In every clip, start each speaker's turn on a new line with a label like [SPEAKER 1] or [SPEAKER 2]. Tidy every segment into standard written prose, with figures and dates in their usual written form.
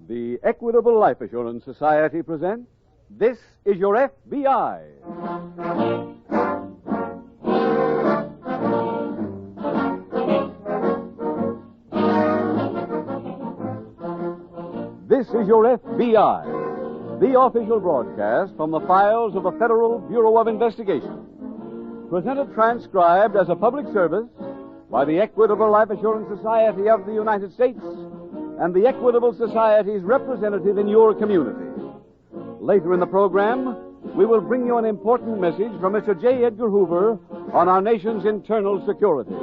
[SPEAKER 1] The Equitable Life Assurance Society presents This Is Your FBI. This is Your FBI, the official broadcast from the files of the Federal Bureau of Investigation. Presented transcribed as a public service by the Equitable Life Assurance Society of the United States and the Equitable Society's representative in your community. Later in the program, we will bring you an important message from Mr. J. Edgar Hoover on our nation's internal security.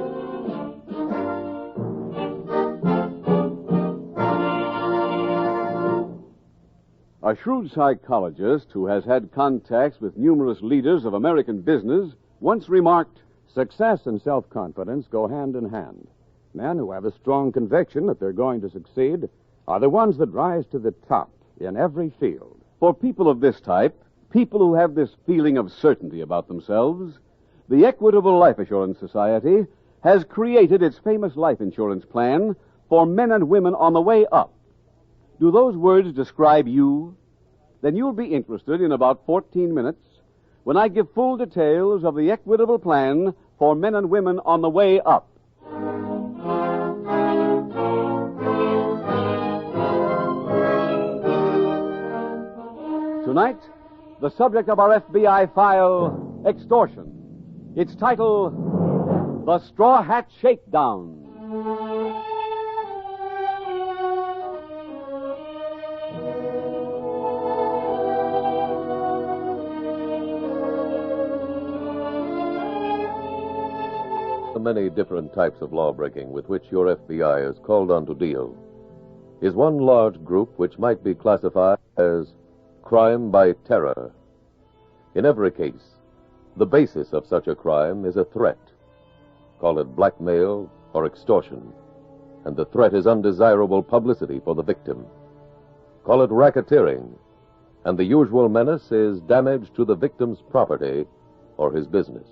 [SPEAKER 1] A shrewd psychologist who has had contacts with numerous leaders of American business once remarked,
[SPEAKER 2] "Success and self-confidence go hand in hand. Men who have a strong conviction that they're going to succeed are the ones that rise to the top in every field."
[SPEAKER 1] For people of this type, people who have this feeling of certainty about themselves, the Equitable Life Assurance Society has created its famous life insurance plan for men and women on the way up. Do those words describe you? Then you'll be interested in about 14 minutes when I give full details of the Equitable plan for men and women on the way up. Tonight, the subject of our FBI file, extortion. Its title, The Straw Hat Shakedown.
[SPEAKER 3] The many different types of lawbreaking with which your FBI is called on to deal is one large group which might be classified as crime by terror. In every case, the basis of such a crime is a threat. Call it blackmail or extortion, and the threat is undesirable publicity for the victim. Call it racketeering, and the usual menace is damage to the victim's property or his business.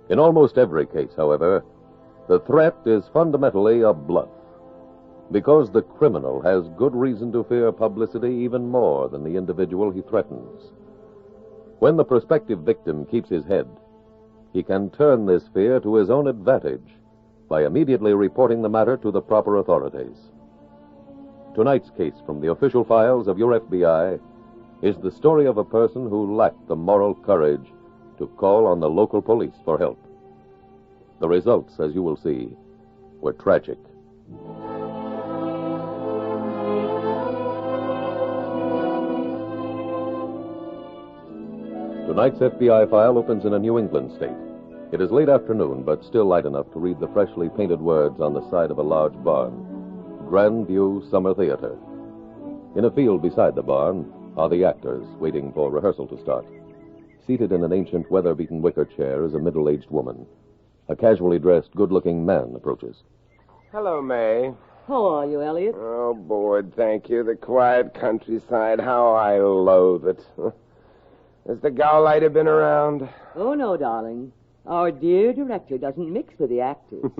[SPEAKER 3] In almost every case, however, the threat is fundamentally a bluff, because the criminal has good reason to fear publicity even more than the individual he threatens. When the prospective victim keeps his head, he can turn this fear to his own advantage by immediately reporting the matter to the proper authorities. Tonight's case from the official files of your FBI is the story of a person who lacked the moral courage to call on the local police for help. The results, as you will see, were tragic. Tonight's FBI file opens in a New England state. It is late afternoon, but still light enough to read the freshly painted words on the side of a large barn. Grand View Summer Theater. In a field beside the barn are the actors waiting for rehearsal to start. Seated in an ancient weather-beaten wicker chair is a middle-aged woman. A casually dressed, good-looking man approaches.
[SPEAKER 4] Hello, May.
[SPEAKER 5] How are you, Elliot?
[SPEAKER 4] Oh, bored, thank you. The quiet countryside, how I loathe it. Has the Gauleiter been around?
[SPEAKER 5] Oh, no, darling. Our dear director doesn't mix with the actors.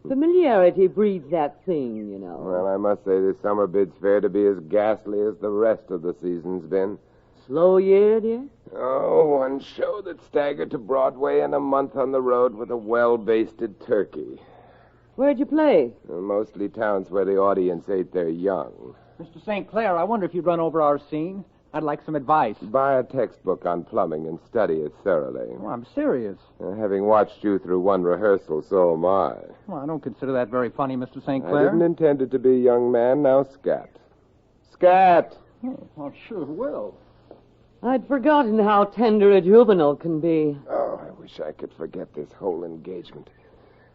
[SPEAKER 5] Familiarity breeds that thing, you know.
[SPEAKER 4] Well, I must say this summer bid's fair to be as ghastly as the rest of the season's been.
[SPEAKER 5] Slow year, dear?
[SPEAKER 4] Oh, one show that staggered to Broadway and a month on the road with a well-basted turkey.
[SPEAKER 5] Where'd you play?
[SPEAKER 4] Mostly towns where the audience ate their young.
[SPEAKER 6] Mr. St. Clair, I wonder if you'd run over our scene. I'd like some advice.
[SPEAKER 4] Buy a textbook on plumbing and study it thoroughly.
[SPEAKER 6] Oh, I'm serious.
[SPEAKER 4] Having watched you through one rehearsal, so am I.
[SPEAKER 6] Well, I don't consider that very funny, Mr. St.
[SPEAKER 4] I
[SPEAKER 6] Clair.
[SPEAKER 4] didn't intend it to be, young man. Now scat. Scat!
[SPEAKER 6] Oh, well, sure will.
[SPEAKER 5] I'd forgotten how tender a juvenile can be.
[SPEAKER 4] Oh, I wish I could forget this whole engagement.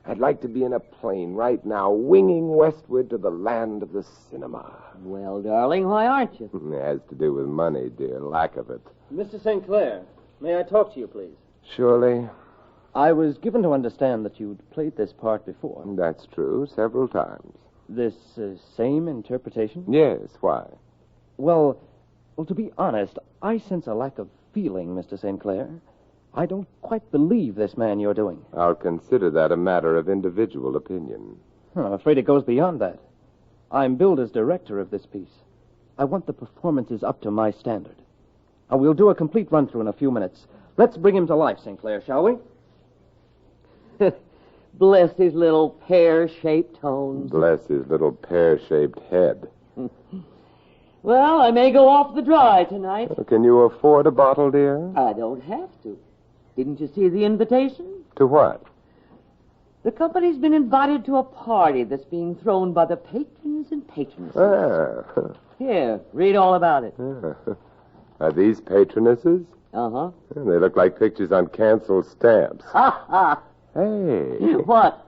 [SPEAKER 4] I'd like to be in a plane right now, winging westward to the land of the cinema.
[SPEAKER 5] Well, darling, why aren't you?
[SPEAKER 4] It has to do with money, dear. Lack of it.
[SPEAKER 7] Mr. St. Clair, may I talk to you, please?
[SPEAKER 4] Surely.
[SPEAKER 7] I was given to understand that you'd played this part before.
[SPEAKER 4] That's true, several times.
[SPEAKER 7] This same interpretation?
[SPEAKER 4] Yes, why?
[SPEAKER 7] Well, to be honest, I sense a lack of feeling, Mr. St. Clair. I don't quite believe this man you're doing.
[SPEAKER 4] I'll consider that a matter of individual opinion.
[SPEAKER 7] I'm afraid it goes beyond that. I'm billed as director of this piece. I want the performances up to my standard. We'll do a complete run-through in a few minutes. Let's bring him to life, St. Clair, shall we?
[SPEAKER 5] Bless his little pear-shaped tones.
[SPEAKER 4] Bless his little pear-shaped head.
[SPEAKER 5] Well, I may go off the dry tonight.
[SPEAKER 4] Can you afford a bottle, dear?
[SPEAKER 5] I don't have to. Didn't you see the invitation?
[SPEAKER 4] To what?
[SPEAKER 5] The company's been invited to a party that's being thrown by the patrons and patronesses.
[SPEAKER 4] Ah.
[SPEAKER 5] Here, read all about it.
[SPEAKER 4] Are these patronesses?
[SPEAKER 5] Uh-huh.
[SPEAKER 4] They look like pictures on canceled stamps.
[SPEAKER 5] Ha ha!
[SPEAKER 4] Hey.
[SPEAKER 5] What?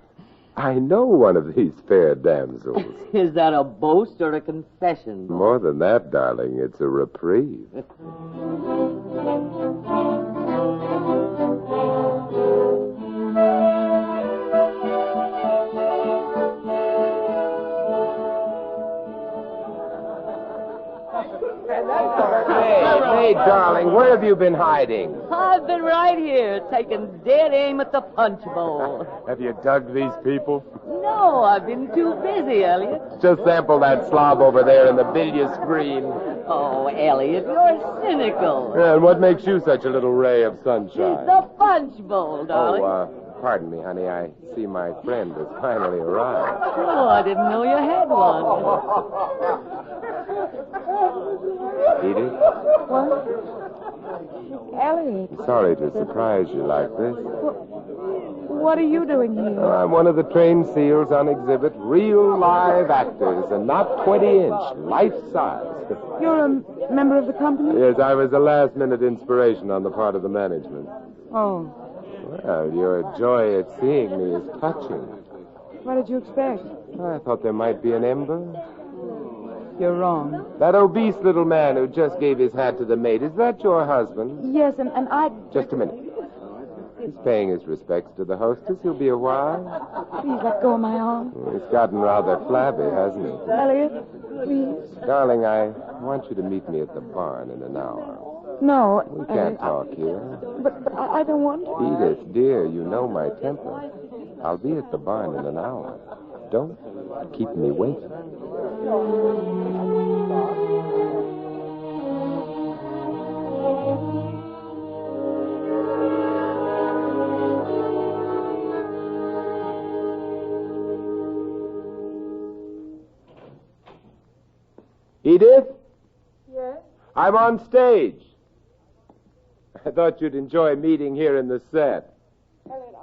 [SPEAKER 4] I know one of these fair damsels.
[SPEAKER 5] Is that a boast or a confession?
[SPEAKER 4] More than that, darling, it's a reprieve. Hey, darling, where have you been hiding?
[SPEAKER 5] I've been right here, taking dead aim at the punch bowl.
[SPEAKER 4] Have you dug these people?
[SPEAKER 5] No, I've been too busy, Elliot.
[SPEAKER 4] Just sample that slob over there in the billiard screen.
[SPEAKER 5] Oh, Elliot, you're cynical.
[SPEAKER 4] And what makes you such a little ray of sunshine?
[SPEAKER 5] The punch bowl, darling.
[SPEAKER 4] Pardon me, honey. I see my friend has finally arrived.
[SPEAKER 5] Oh, I didn't know you had one.
[SPEAKER 4] Edith?
[SPEAKER 8] What? Elliot,
[SPEAKER 4] Sorry to surprise you like this.
[SPEAKER 8] what are you doing here?
[SPEAKER 4] I'm one of the trained seals on exhibit. Real live actors and not 20-inch, life-size.
[SPEAKER 8] You're a member of the company?
[SPEAKER 4] Yes, I was a last-minute inspiration on the part of the management.
[SPEAKER 8] Oh,
[SPEAKER 4] Well, your joy at seeing me is touching.
[SPEAKER 8] what did you expect?
[SPEAKER 4] I thought there might be an ember.
[SPEAKER 8] You're wrong.
[SPEAKER 4] That obese little man who just gave his hat to the maid, is that your husband?
[SPEAKER 8] Yes, and I...
[SPEAKER 4] Just a minute. He's paying his respects to the hostess. He'll be a while.
[SPEAKER 8] Please let go of my arm.
[SPEAKER 4] He's gotten rather flabby, hasn't he?
[SPEAKER 8] Elliot, please.
[SPEAKER 4] Darling, I want you to meet me at the barn in an hour.
[SPEAKER 8] No.
[SPEAKER 4] We can't talk here.
[SPEAKER 8] But I don't want to.
[SPEAKER 4] Edith, dear, you know my temper. I'll be at the barn in an hour. Don't keep me waiting. Edith?
[SPEAKER 8] Yes?
[SPEAKER 4] I'm on stage. I thought you'd enjoy meeting here in the set.
[SPEAKER 8] Elliot,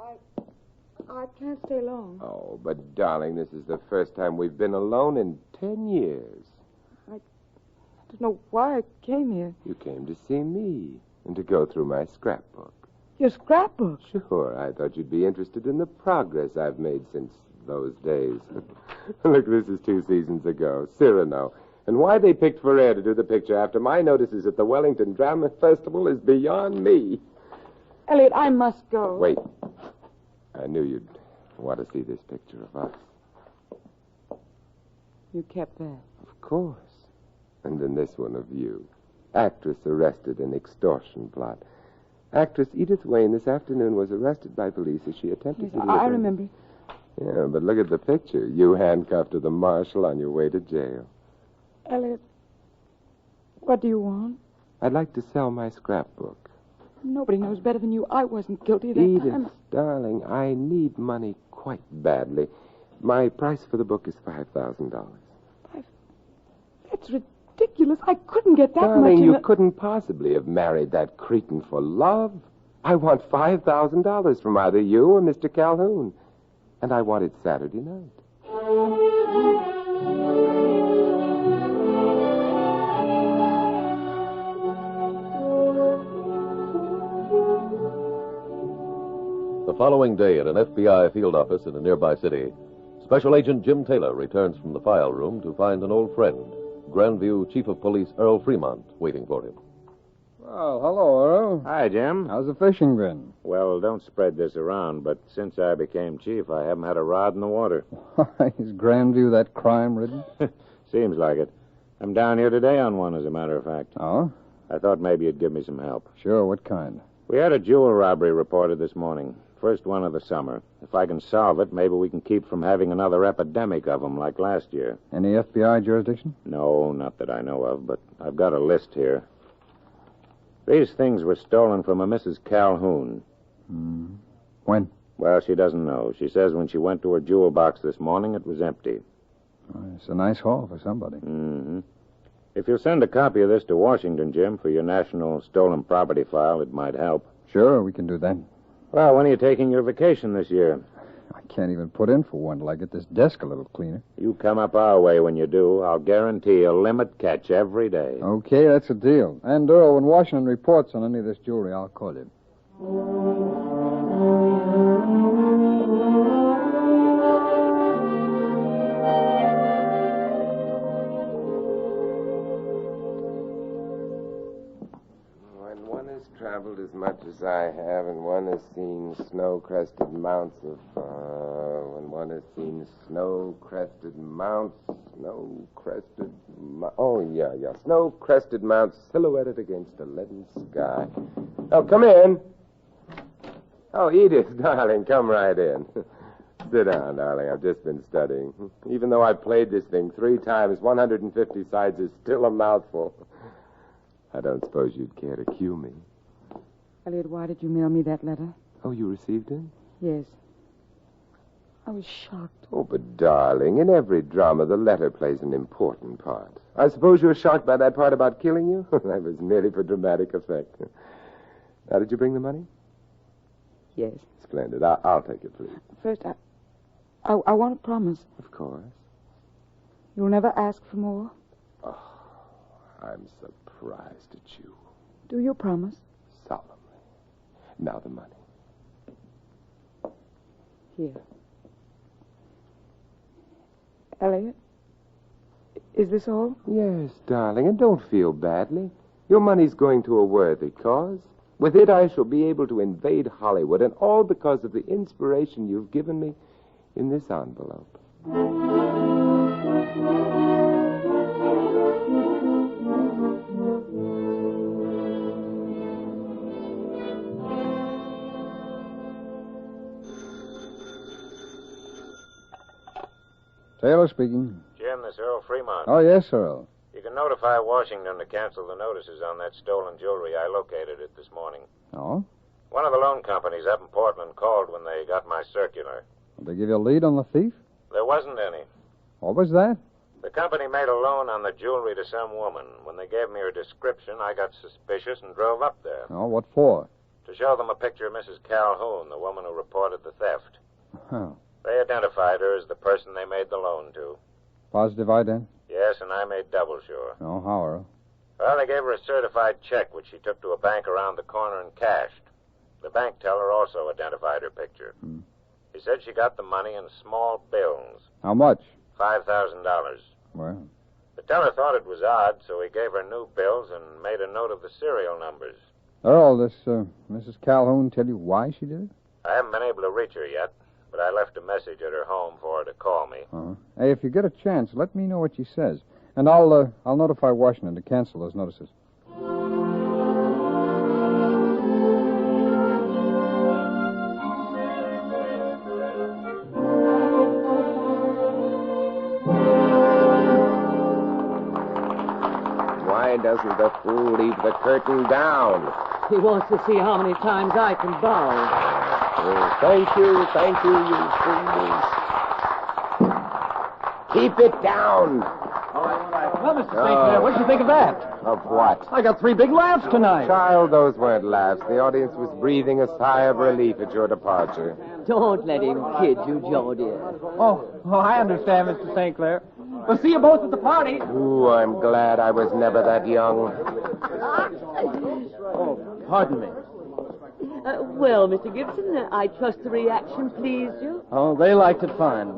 [SPEAKER 8] I can't stay long.
[SPEAKER 4] Oh, but darling, this is the first time we've been alone in 10 years.
[SPEAKER 8] I don't know why I came here.
[SPEAKER 4] You came to see me and to go through my scrapbook.
[SPEAKER 8] Your scrapbook?
[SPEAKER 4] Sure, I thought you'd be interested in the progress I've made since those days. Look, this is 2 seasons ago, Cyrano. And why they picked Ferrer to do the picture after my notices at the Wellington Drama Festival is beyond me.
[SPEAKER 8] Elliot, I must go.
[SPEAKER 4] Wait. I knew you'd want to see this picture of us.
[SPEAKER 8] You kept that.
[SPEAKER 4] Of course. And then this one of you. Actress arrested in extortion plot. Actress Edith Wayne this afternoon was arrested by police as she attempted
[SPEAKER 8] Yes,
[SPEAKER 4] to...
[SPEAKER 8] I remember.
[SPEAKER 4] Yeah, but look at the picture. You handcuffed to the marshal on your way to jail.
[SPEAKER 8] Elliot, what do you want?
[SPEAKER 4] I'd like to sell my scrapbook.
[SPEAKER 8] Nobody knows better than you. I wasn't guilty that
[SPEAKER 4] Edith,
[SPEAKER 8] time.
[SPEAKER 4] darling, I need money quite badly. My price for the book is $5,000.
[SPEAKER 8] That's ridiculous. I couldn't get that
[SPEAKER 4] Darling,
[SPEAKER 8] much.
[SPEAKER 4] you couldn't possibly have married that cretin for love. I want $5,000 from either you or Mr. Calhoun. And I want it Saturday night.
[SPEAKER 3] The following day at an FBI field office in a nearby city, Special Agent Jim Taylor returns from the file room to find an old friend, Grandview Chief of Police Earl Fremont, waiting for him.
[SPEAKER 9] Well, hello, Earl.
[SPEAKER 2] Hi, Jim.
[SPEAKER 9] How's the fishing been?
[SPEAKER 2] Well, don't spread this around, but since I became chief, I haven't had a rod in the water.
[SPEAKER 9] Is Grandview that crime-ridden?
[SPEAKER 2] Seems like it. I'm down here today on one, as a matter of fact.
[SPEAKER 9] Oh?
[SPEAKER 2] I thought maybe you'd give me some help.
[SPEAKER 9] Sure, what kind?
[SPEAKER 2] We had a jewel robbery reported this morning.
[SPEAKER 10] First one of the summer. If I can solve it, maybe we can keep from having another epidemic of them like last year.
[SPEAKER 9] Any FBI jurisdiction?
[SPEAKER 10] No, not that I know of, but I've got a list here. These things were stolen from a Mrs. Calhoun.
[SPEAKER 9] When?
[SPEAKER 10] Well, she doesn't know. She says when she went to her jewel box this morning, it was empty.
[SPEAKER 9] It's a nice haul for somebody.
[SPEAKER 10] Mm-hmm. If you'll send a copy of this to Washington, Jim, for your National Stolen Property file, it might help.
[SPEAKER 9] Sure, we can do that.
[SPEAKER 10] Well, when are you taking your vacation this year?
[SPEAKER 9] I can't even put in for one till I get this desk a little cleaner.
[SPEAKER 10] You come up our way when you do. I'll guarantee a limit catch every day.
[SPEAKER 9] Okay, that's a deal. And, Earl, when Washington reports on any of this jewelry, I'll call you.
[SPEAKER 4] When one has traveled as much as I have, and one has seen snow-crested mounts of... when one has seen snow-crested mounts... snow-crested mounts silhouetted against a leaden sky. Oh, come in. Oh, Edith, darling, come right in. Sit down, darling. I've just been studying. Even though I've played this thing 3 times, 150 sides is still a mouthful. I don't suppose you'd care to cue me.
[SPEAKER 8] Elliot, why did you mail me that letter?
[SPEAKER 4] Oh, you received it?
[SPEAKER 8] Yes. I was shocked.
[SPEAKER 4] Oh, but darling, in every drama, the letter plays an important part. I suppose you were shocked by that part about killing you? That was merely for dramatic effect. Now, did you bring the money?
[SPEAKER 8] Yes.
[SPEAKER 4] Splendid. I'll take it, please.
[SPEAKER 8] First, I want a promise.
[SPEAKER 4] Of course.
[SPEAKER 8] You'll never ask for more?
[SPEAKER 4] Oh, I'm surprised at you.
[SPEAKER 8] Do you promise?
[SPEAKER 4] Solemnly. Now the money.
[SPEAKER 8] Here. Elliot, is this all?
[SPEAKER 4] Yes, darling, and don't feel badly. Your money's going to a worthy cause. With it, I shall be able to invade Hollywood, and all because of the inspiration you've given me in this envelope.
[SPEAKER 9] Taylor speaking.
[SPEAKER 10] Jim, this Earl Fremont.
[SPEAKER 9] Oh, yes, Earl.
[SPEAKER 10] You can notify Washington to cancel the notices on that stolen jewelry. I located it this morning.
[SPEAKER 9] Oh?
[SPEAKER 10] One of the loan companies up in Portland called when they got my circular.
[SPEAKER 9] Did they give you a lead on the thief?
[SPEAKER 10] There wasn't any.
[SPEAKER 9] What was that?
[SPEAKER 10] The company made a loan on the jewelry to some woman. When they gave me her description, I got suspicious and drove up there.
[SPEAKER 9] Oh, what for?
[SPEAKER 10] To show them a picture of Mrs. Calhoun, the woman who reported the theft.
[SPEAKER 9] Oh.
[SPEAKER 10] They identified her as the person they made the loan to.
[SPEAKER 9] Positive ident?
[SPEAKER 10] Yes, and I made double sure.
[SPEAKER 9] Oh, how, Earl?
[SPEAKER 10] Well, they gave her a certified check, which she took to a bank around the corner and cashed. The bank teller also identified her picture. He said she got the money in small bills.
[SPEAKER 9] How much?
[SPEAKER 10] $5,000.
[SPEAKER 9] Well,
[SPEAKER 10] The teller thought it was odd, so he gave her new bills and made a note of the serial numbers.
[SPEAKER 9] Earl, this Mrs. Calhoun tell you why she did it?
[SPEAKER 10] I haven't been able to reach her yet, but I left a message at her home for her to call me.
[SPEAKER 9] Uh-huh. Hey, if you get a chance, let me know what she says. And I'll notify Washington to cancel those notices.
[SPEAKER 4] Why doesn't the fool leave the curtain down?
[SPEAKER 5] He wants to see how many times I can bow.
[SPEAKER 4] Oh, thank you, you fools. Keep it down.
[SPEAKER 6] Well, Mr. St. Clair, what'd you think of that?
[SPEAKER 4] Of what?
[SPEAKER 6] I got 3 big laughs tonight.
[SPEAKER 4] Child, those weren't laughs. The audience was breathing a sigh of relief at your departure.
[SPEAKER 5] Don't let him kid you, Joe, dear.
[SPEAKER 6] Oh, I understand, Mr. St. Clair. We'll see you both at the party.
[SPEAKER 4] Ooh, I'm glad I was never that young.
[SPEAKER 7] Oh, pardon me.
[SPEAKER 5] Well, Mr. Gibson, I trust the reaction pleased you.
[SPEAKER 7] Oh, they liked it fine.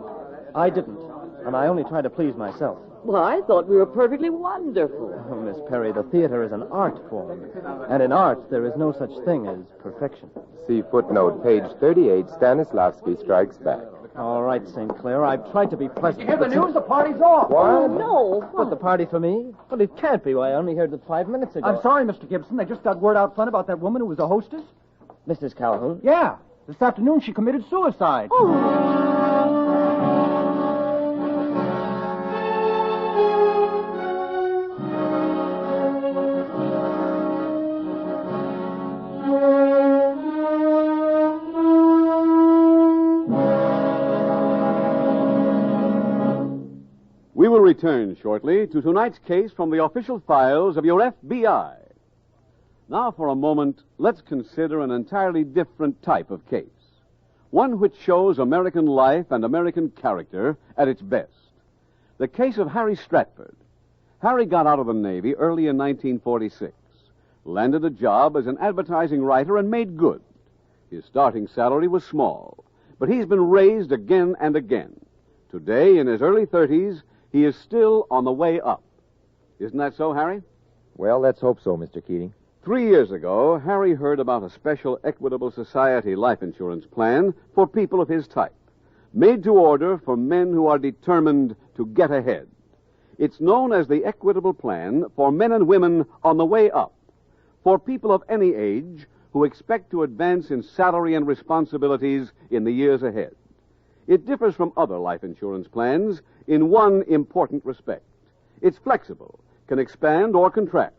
[SPEAKER 7] I didn't, and I only tried to please myself.
[SPEAKER 5] Well, I thought we were perfectly wonderful.
[SPEAKER 7] Oh, Miss Perry, the theater is an art form. And in art, there is no such thing as perfection.
[SPEAKER 4] See footnote, page 38, Stanislavski Strikes Back.
[SPEAKER 7] All right, St. Clair, I've tried to be pleasant.
[SPEAKER 6] You hear the news? The party's off.
[SPEAKER 4] What?
[SPEAKER 5] No.
[SPEAKER 7] But the party for me? Well, it can't be. I only heard it 5 minutes ago.
[SPEAKER 6] I'm sorry, Mr. Gibson. They just got word out front about that woman who was the hostess.
[SPEAKER 7] Mrs. Calhoun?
[SPEAKER 6] Yeah. This afternoon she committed suicide.
[SPEAKER 1] We will return shortly to tonight's case from the official files of your FBI. Now, for a moment, let's consider an entirely different type of case. One which shows American life and American character at its best. The case of Harry Stratford. Harry got out of the Navy early in 1946, landed a job as an advertising writer, and made good. His starting salary was small, but he's been raised again and again. Today, in his early 30s, he is still on the way up. Isn't that so, Harry?
[SPEAKER 11] Well, let's hope so, Mr. Keating.
[SPEAKER 1] 3 years ago, Harry heard about a special Equitable Society life insurance plan for people of his type, made to order for men who are determined to get ahead. It's known as the Equitable Plan for men and women on the way up, for people of any age who expect to advance in salary and responsibilities in the years ahead. It differs from other life insurance plans in one important respect. It's flexible, can expand or contract.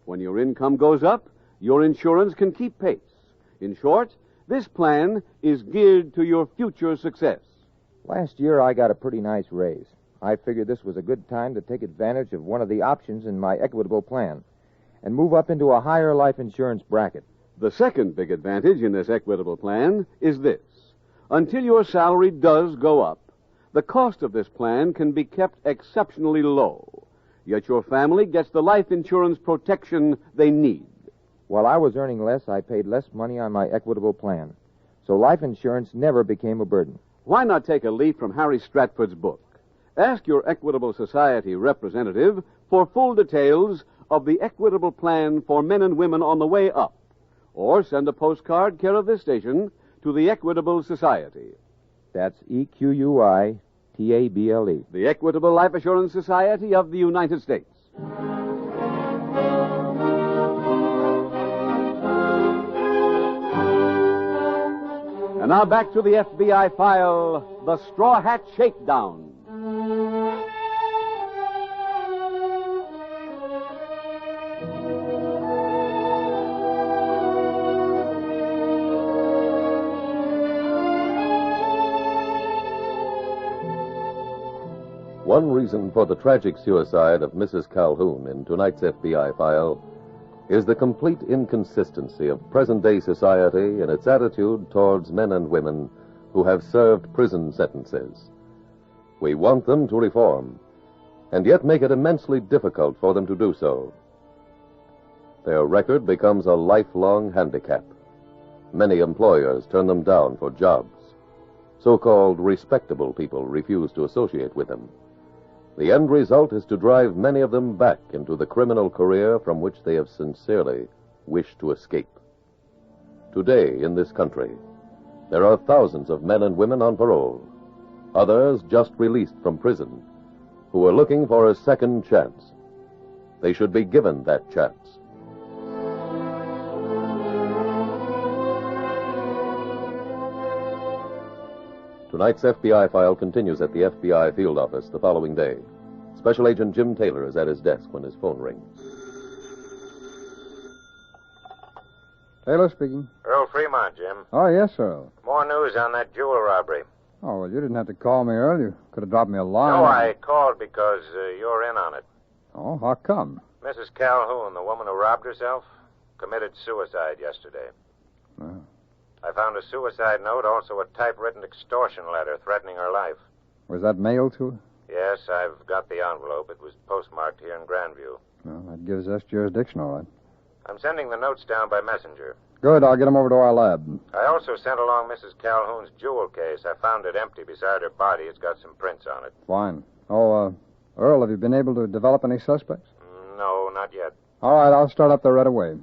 [SPEAKER 1] When your income goes up, your insurance can keep pace. In short, this plan is geared to your future success.
[SPEAKER 11] Last year, I got a pretty nice raise. I figured this was a good time to take advantage of one of the options in my Equitable Plan and move up into a higher life insurance bracket.
[SPEAKER 1] The second big advantage in this Equitable Plan is this. Until your salary does go up, the cost of this plan can be kept exceptionally low. Yet your family gets the life insurance protection they need.
[SPEAKER 11] While I was earning less, I paid less money on my Equitable Plan. So life insurance never became a burden.
[SPEAKER 1] Why not take a leaf from Harry Stratford's book? Ask your Equitable Society representative for full details of the Equitable Plan for men and women on the way up. Or send a postcard care of this station to the Equitable Society.
[SPEAKER 11] That's EQUITABLE.
[SPEAKER 1] The Equitable Life Assurance Society of the United States. And now back to the FBI file, The Straw Hat Shakedown.
[SPEAKER 3] One reason for the tragic suicide of Mrs. Calhoun in tonight's FBI file is the complete inconsistency of present-day society in its attitude towards men and women who have served prison sentences. We want them to reform, and yet make it immensely difficult for them to do so. Their record becomes a lifelong handicap. Many employers turn them down for jobs. So-called respectable people refuse to associate with them. The end result is to drive many of them back into the criminal career from which they have sincerely wished to escape. Today, in this country, there are thousands of men and women on parole, others just released from prison, who are looking for a second chance. They should be given that chance. Tonight's FBI file continues at the FBI field office the following day. Special Agent Jim Taylor is at his desk when his phone rings.
[SPEAKER 9] Taylor speaking.
[SPEAKER 10] Earl Fremont, Jim.
[SPEAKER 9] Oh, yes, Earl.
[SPEAKER 10] More news on that jewel robbery.
[SPEAKER 9] Oh, well, you didn't have to call me earlier. Could have dropped me a line.
[SPEAKER 10] No, I called because you're in on it.
[SPEAKER 9] Oh, how come?
[SPEAKER 10] Mrs. Calhoun, the woman who robbed herself, committed suicide yesterday.
[SPEAKER 9] Oh.
[SPEAKER 10] I found a suicide note, also a typewritten extortion letter threatening her life.
[SPEAKER 9] Was that mailed to her?
[SPEAKER 10] Yes, I've got the envelope. It was postmarked here in Grandview.
[SPEAKER 9] Well, that gives us jurisdiction, all right.
[SPEAKER 10] I'm sending the notes down by messenger.
[SPEAKER 9] Good, I'll get them over to our lab.
[SPEAKER 10] I also sent along Mrs. Calhoun's jewel case. I found it empty beside her body. It's got some prints on it.
[SPEAKER 9] Fine. Oh, Earl, have you been able to develop any suspects?
[SPEAKER 10] No, not yet.
[SPEAKER 9] All right, I'll start up there right away.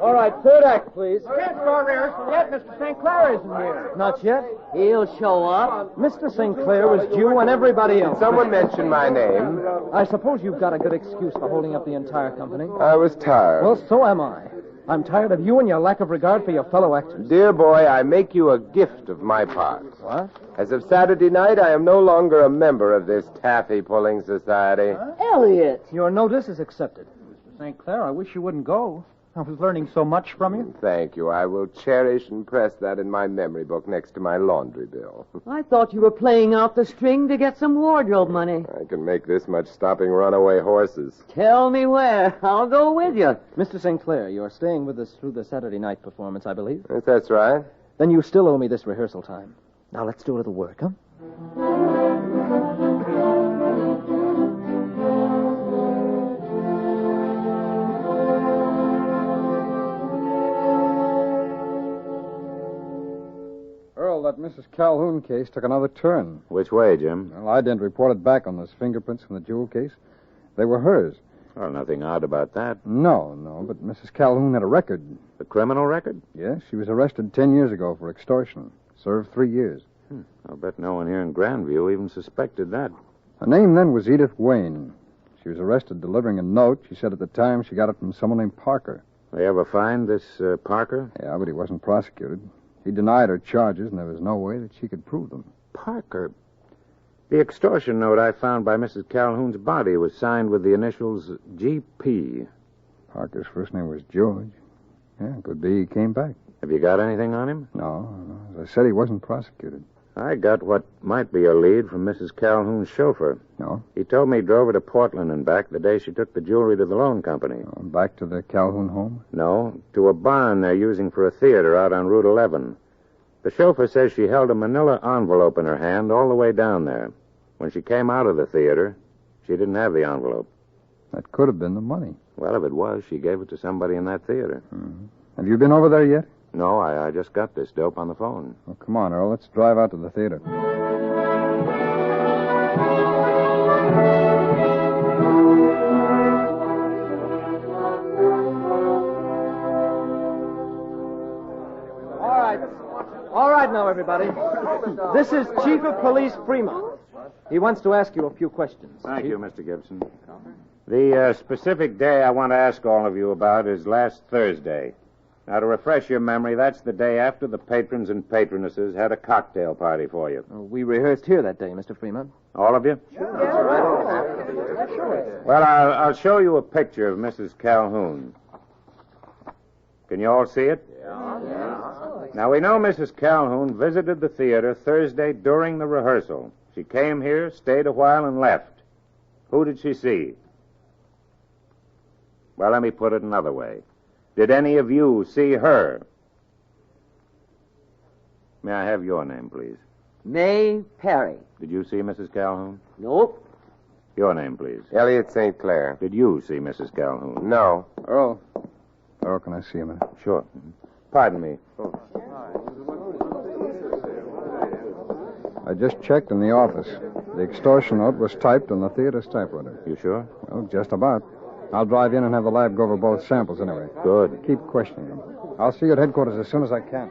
[SPEAKER 7] All right, third act, please.
[SPEAKER 6] Can't start rehearsal yet. Mr. St. Clair isn't here.
[SPEAKER 7] Not yet.
[SPEAKER 5] He'll show up.
[SPEAKER 7] Mr. St. Clair was due and everybody else.
[SPEAKER 4] Someone mentioned my name.
[SPEAKER 7] I suppose you've got a good excuse for holding up the entire company.
[SPEAKER 4] I was tired.
[SPEAKER 7] Well, so am I. I'm tired of you and your lack of regard for your fellow actors.
[SPEAKER 4] Dear boy, I make you a gift of my part.
[SPEAKER 7] What?
[SPEAKER 4] As of Saturday night, I am no longer a member of this taffy-pulling society.
[SPEAKER 5] Elliot.
[SPEAKER 7] Your notice is accepted.
[SPEAKER 6] Mr. St. Clair, I wish you wouldn't go. I was learning so much from you.
[SPEAKER 4] Thank you. I will cherish and press that in my memory book next to my laundry bill.
[SPEAKER 5] I thought you were playing out the string to get some wardrobe money.
[SPEAKER 4] I can make this much stopping runaway horses.
[SPEAKER 5] Tell me where. I'll go with you.
[SPEAKER 7] Mr. St. Clair, you're staying with us through the Saturday night performance, I believe.
[SPEAKER 4] Yes, that's right.
[SPEAKER 7] Then you still owe me this rehearsal time. Now let's do a little work, huh?
[SPEAKER 9] Earl, that Mrs. Calhoun case took another turn.
[SPEAKER 2] Which way, Jim?
[SPEAKER 9] Well, I didn't report it back on those fingerprints from the jewel case. They were hers.
[SPEAKER 2] Well, nothing odd about that.
[SPEAKER 9] No, but Mrs. Calhoun had a record.
[SPEAKER 2] The criminal record?
[SPEAKER 9] Yes, she was arrested 10 years ago for extortion. Served 3 years.
[SPEAKER 2] I'll bet no one here in Grandview even suspected that.
[SPEAKER 9] Her name then was Edith Wayne. She was arrested delivering a note. She said at the time she got it from someone named Parker.
[SPEAKER 2] They ever find this Parker?
[SPEAKER 9] Yeah, but he wasn't prosecuted. He denied her charges, and there was no way that she could prove them.
[SPEAKER 2] Parker? The extortion note I found by Mrs. Calhoun's body was signed with the initials G.P.
[SPEAKER 9] Parker's first name was George. Yeah, could be he came back.
[SPEAKER 2] Have you got anything on him?
[SPEAKER 9] No. As I said, he wasn't prosecuted.
[SPEAKER 2] I got what might be a lead from Mrs. Calhoun's chauffeur.
[SPEAKER 9] No?
[SPEAKER 2] He told me he drove her to Portland and back the day she took the jewelry to the loan company.
[SPEAKER 9] Back to the Calhoun home?
[SPEAKER 2] No, to a barn they're using for a theater out on Route 11. The chauffeur says she held a manila envelope in her hand all the way down there. When she came out of the theater, she didn't have the envelope.
[SPEAKER 9] That could have been the money.
[SPEAKER 2] Well, if it was, she gave it to somebody in that theater.
[SPEAKER 9] Mm-hmm. Have you been over there yet?
[SPEAKER 2] No, I just got this dope on the phone.
[SPEAKER 9] Well, come on, Earl. Let's drive out to the theater.
[SPEAKER 7] All right now, everybody. This is Chief of Police Fremont. He wants to ask you a few questions.
[SPEAKER 2] Thank you, Mr. Gibson. The specific day I want to ask all of you about is last Thursday. Now, to refresh your memory, that's the day after the patrons and patronesses had a cocktail party for you.
[SPEAKER 7] We rehearsed here that day, Mr. Fremont.
[SPEAKER 2] All of you? Well, I'll show you a picture of Mrs. Calhoun. Can you all see it? Yeah. Now, we know Mrs. Calhoun visited the theater Thursday during the rehearsal. She came here, stayed a while, and left. Who did she see? Well, let me put it another way. Did any of you see her? May I have your name, please?
[SPEAKER 5] May Perry.
[SPEAKER 2] Did you see Mrs. Calhoun?
[SPEAKER 5] Nope.
[SPEAKER 2] Your name, please.
[SPEAKER 4] Elliot St. Clair.
[SPEAKER 2] Did you see Mrs. Calhoun?
[SPEAKER 4] No.
[SPEAKER 9] Earl, can I see a minute?
[SPEAKER 2] Sure. Pardon me.
[SPEAKER 9] I just checked in the office. The extortion note was typed on the theater's typewriter.
[SPEAKER 2] You sure?
[SPEAKER 9] Well, just about. I'll drive in and have the lab go over both samples anyway.
[SPEAKER 2] Good.
[SPEAKER 9] Keep questioning them. I'll see you at headquarters as soon as I can.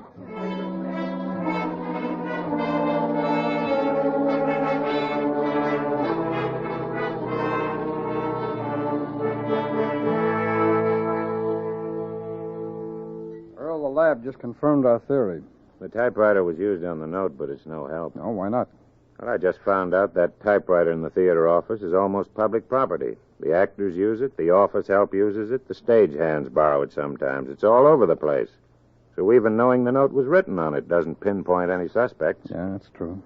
[SPEAKER 9] Earl, the lab just confirmed our theory.
[SPEAKER 2] The typewriter was used on the note, but it's no help.
[SPEAKER 9] No, why not?
[SPEAKER 2] Well, I just found out that typewriter in the theater office is almost public property. The actors use it, the office help uses it, the stagehands borrow it sometimes. It's all over the place. So even knowing the note was written on it doesn't pinpoint any suspects.
[SPEAKER 9] Yeah, that's true.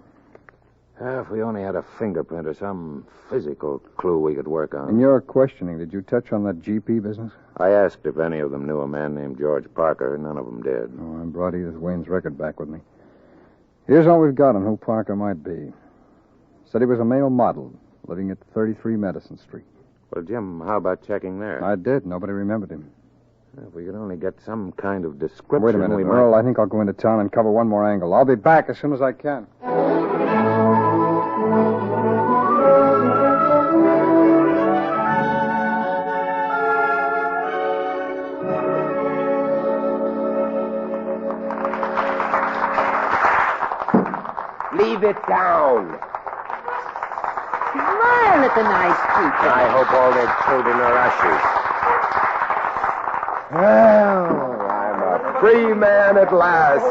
[SPEAKER 2] If we only had a fingerprint or some physical clue we could work on.
[SPEAKER 9] In your questioning, did you touch on that GP business?
[SPEAKER 2] I asked if any of them knew a man named George Parker. None of them did.
[SPEAKER 9] Oh, I brought Edith Wayne's record back with me. Here's all we've got on who Parker might be. Said he was a male model, living at 33 Medicine Street.
[SPEAKER 2] Well, Jim, how about checking there?
[SPEAKER 9] I did. Nobody remembered him.
[SPEAKER 2] If we could only get some kind of description.
[SPEAKER 9] Wait a minute, Earl. I think I'll go into town and cover one more angle. I'll be back as soon as I can.
[SPEAKER 4] Wave it down.
[SPEAKER 5] Smile at the nice people.
[SPEAKER 4] I hope all their children are ushers. Well, I'm a free man at last.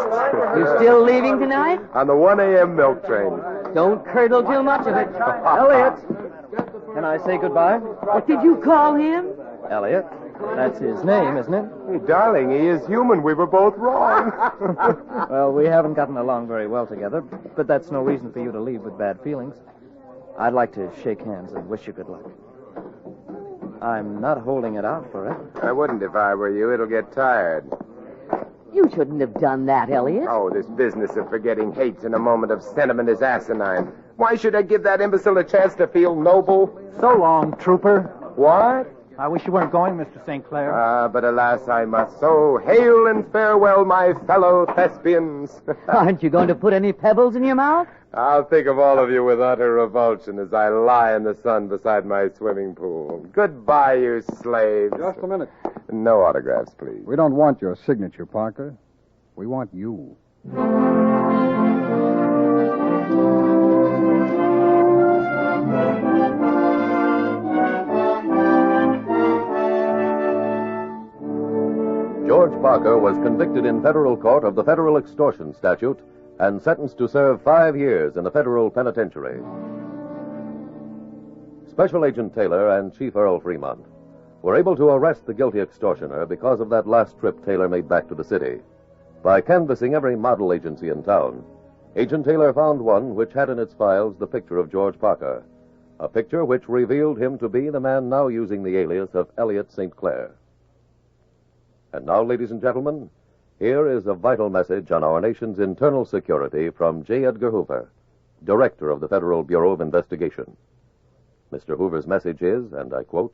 [SPEAKER 5] You still leaving tonight?
[SPEAKER 4] On the 1 a.m. milk train.
[SPEAKER 5] Don't curdle too much of it.
[SPEAKER 7] Elliot, can I say goodbye?
[SPEAKER 5] What did you call him?
[SPEAKER 7] Elliot, that's his name, isn't it?
[SPEAKER 4] Hey, darling, he is human. We were both wrong.
[SPEAKER 7] Well, we haven't gotten along very well together, but that's no reason for you to leave with bad feelings. I'd like to shake hands and wish you good luck. I'm not holding it out forever.
[SPEAKER 4] I wouldn't if I were you. It'll get tired.
[SPEAKER 5] You shouldn't have done that, Elliot.
[SPEAKER 4] Oh, this business of forgetting hates in a moment of sentiment is asinine. Why should I give that imbecile a chance to feel noble?
[SPEAKER 6] So long, trooper.
[SPEAKER 4] What?
[SPEAKER 6] I wish you weren't going, Mr. St. Clair.
[SPEAKER 4] But alas, I must. So hail and farewell, my fellow thespians.
[SPEAKER 5] Aren't you going to put any pebbles in your mouth?
[SPEAKER 4] I'll think of all of you with utter revulsion as I lie in the sun beside my swimming pool. Goodbye, you slaves.
[SPEAKER 9] Just a minute.
[SPEAKER 4] No autographs, please.
[SPEAKER 9] We don't want your signature, Parker. We want you.
[SPEAKER 3] George Parker was convicted in federal court of the federal extortion statute and sentenced to serve 5 years in a federal penitentiary. Special Agent Taylor and Chief Earl Fremont were able to arrest the guilty extortioner because of that last trip Taylor made back to the city. By canvassing every model agency in town, Agent Taylor found one which had in its files the picture of George Parker, a picture which revealed him to be the man now using the alias of Elliot St. Clair. And now, ladies and gentlemen, here is a vital message on our nation's internal security from J. Edgar Hoover, Director of the Federal Bureau of Investigation. Mr. Hoover's message is, and I quote,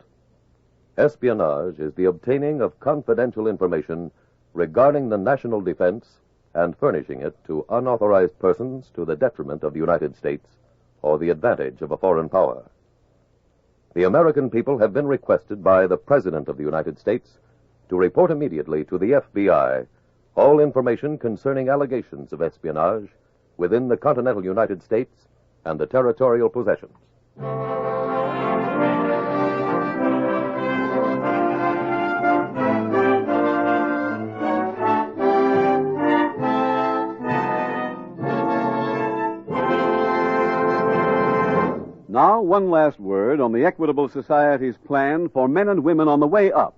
[SPEAKER 3] "Espionage is the obtaining of confidential information regarding the national defense and furnishing it to unauthorized persons to the detriment of the United States or the advantage of a foreign power. The American people have been requested by the President of the United States to report immediately to the FBI all information concerning allegations of espionage within the continental United States and the territorial possessions."
[SPEAKER 1] Now, one last word on the Equitable Society's plan for men and women on the way up.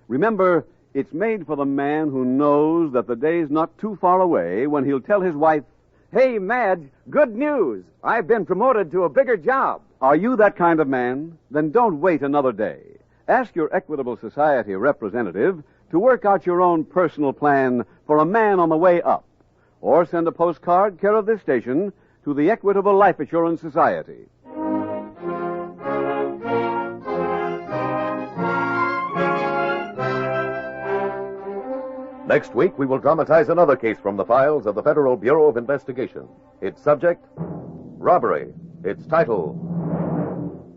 [SPEAKER 1] Remember, it's made for the man who knows that the day's not too far away when he'll tell his wife,
[SPEAKER 12] "Hey, Madge, good news. I've been promoted to a bigger job."
[SPEAKER 1] Are you that kind of man? Then don't wait another day. Ask your Equitable Society representative to work out your own personal plan for a man on the way up. Or send a postcard care of this station to the Equitable Life Assurance Society.
[SPEAKER 3] Next week, we will dramatize another case from the files of the Federal Bureau of Investigation. Its subject, robbery. Its title,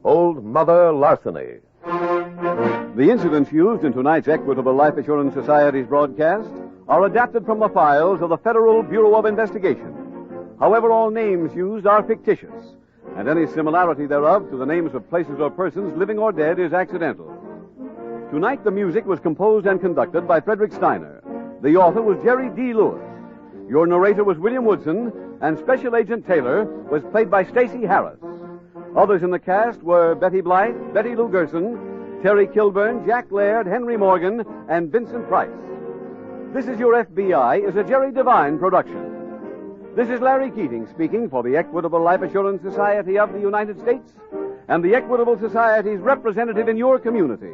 [SPEAKER 3] Old Mother Larceny.
[SPEAKER 1] The incidents used in tonight's Equitable Life Assurance Society's broadcast are adapted from the files of the Federal Bureau of Investigation. However, all names used are fictitious, and any similarity thereof to the names of places or persons, living or dead, is accidental. Tonight, the music was composed and conducted by Frederick Steiner. The author was Jerry D. Lewis. Your narrator was William Woodson, and Special Agent Taylor was played by Stacy Harris. Others in the cast were Betty Blythe, Betty Lou Gerson, Terry Kilburn, Jack Laird, Henry Morgan, and Vincent Price. This Is Your FBI is a Jerry Devine production. This is Larry Keating speaking for the Equitable Life Assurance Society of the United States and the Equitable Society's representative in your community,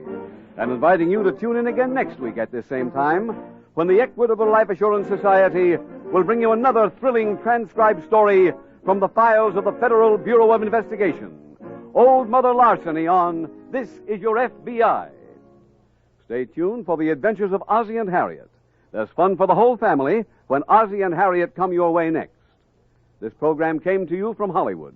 [SPEAKER 1] and inviting you to tune in again next week at this same time when the Equitable Life Assurance Society will bring you another thrilling transcribed story from the files of the Federal Bureau of Investigation. Old Mother Larceny on This Is Your FBI. Stay tuned for the adventures of Ozzie and Harriet. There's fun for the whole family when Ozzie and Harriet come your way next. This program came to you from Hollywood.